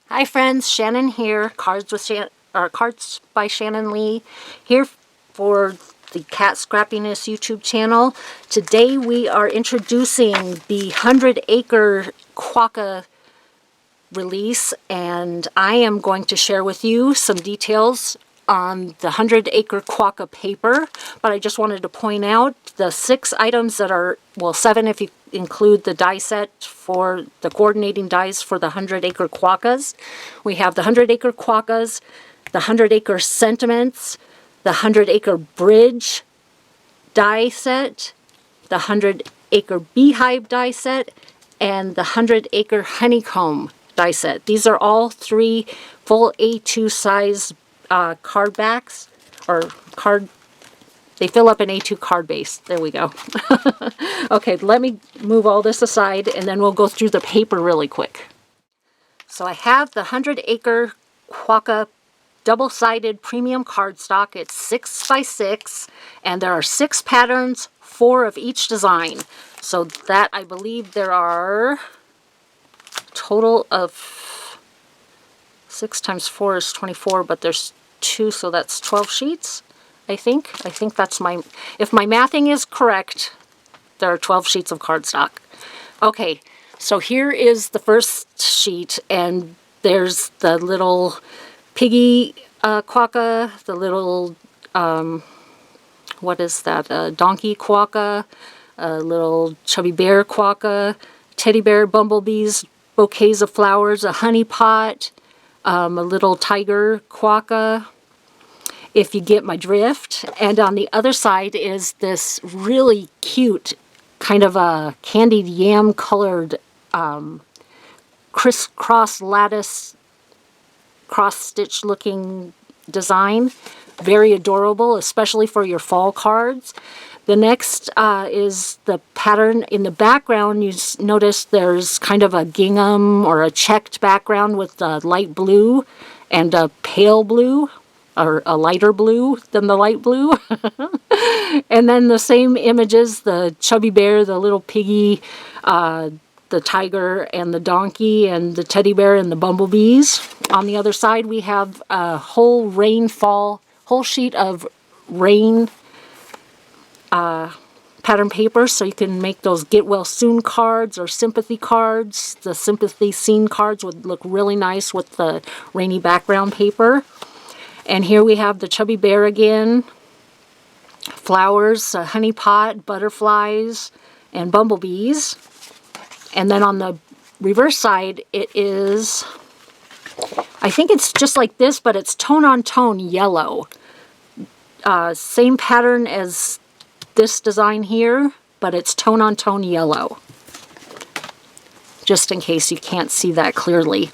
Hi friends, Shannon here, Cards by Shannon Lee, here for the Catscrappiness YouTube channel. Today we are introducing the 100 Acre Quokka release, and I am going to share with you some details on the 100 Acre Quokka paper, but I just wanted to point out the 6 items that are, well, 7 if you include the die set for the coordinating dies for the 100 Acre Quokkas. We have the 100 Acre Quokkas, the 100 Acre Sentiments, the 100 Acre Bridge die set, the 100 Acre Beehive die set, and the 100 Acre Honeycomb die set. These are all 3 full A2 size card backs, or card, they fill up an A2 card base. There we go. Okay, let me move all this aside and then we'll go through the paper really quick. So I have the 100 Acre Quokka double-sided premium cardstock. It's 6 by 6 and there are 6 patterns, 4 of each design. So that, I believe there are a total of 6 times 4 is 24, but there's 2, so that's 12 sheets, I think. I think that's my, if my mathing is correct, there are 12 sheets of cardstock. Okay, so here is the first sheet, and there's the little piggy quokka, the little, what is that, donkey quokka, a little chubby bear quokka, teddy bear bumblebees, bouquets of flowers, a honey pot, a little tiger quokka, if you get my drift. And on the other side is this really cute kind of a candied yam colored crisscross lattice cross-stitch looking design. Very adorable, especially for your fall cards. The next is the pattern. In the background, you notice there's kind of a gingham or a checked background with light blue and a pale blue, or a lighter blue than the light blue. And then the same images, the chubby bear, the little piggy, the tiger and the donkey, and the teddy bear and the bumblebees. On the other side, we have a whole sheet of rain pattern paper, so you can make those get well soon cards or sympathy cards. The sympathy scene cards would look really nice with the rainy background paper. And here we have the chubby bear again, flowers, a honey pot, butterflies, and bumblebees. And then on the reverse side, it is, I think it's just like this, but it's tone-on-tone yellow. Same pattern as this design here, but it's tone-on-tone yellow, just in case you can't see that clearly.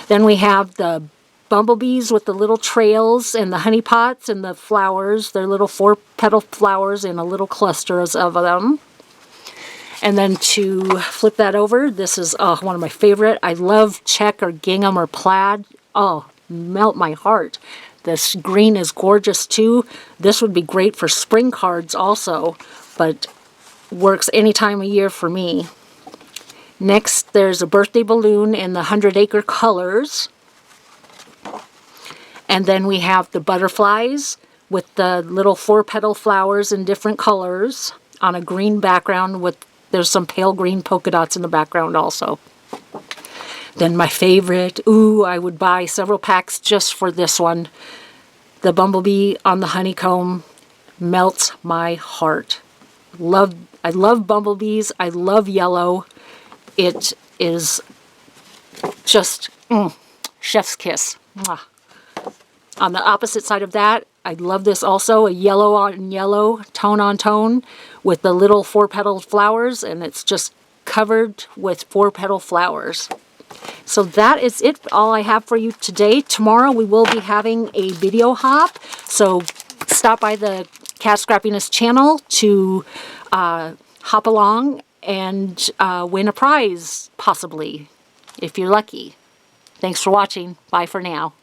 Then we have the bumblebees with the little trails and the honey pots and the flowers. They're little 4-petal flowers in a little clusters of them. And then to flip that over, this is one of my favorite. I love check or gingham or plaid. Oh, melt my heart. This green is gorgeous too. This would be great for spring cards also, but works any time of year for me. Next, there's a birthday balloon in the 100 Acre colors. And then we have the butterflies with the little 4-petal flowers in different colors on a green background with, there's some pale green polka dots in the background also. Then my favorite, ooh, I would buy several packs just for this one. The bumblebee on the honeycomb melts my heart. I love bumblebees. I love yellow. It is just chef's kiss. Mwah. On the opposite side of that, I love this also, a yellow on yellow, tone on tone, with the little 4-petal flowers, and it's just covered with 4-petal flowers. So that is it, all I have for you today. Tomorrow we will be having a video hop, so stop by the Catscrappiness channel to hop along and win a prize, possibly, if you're lucky. Thanks for watching. Bye for now.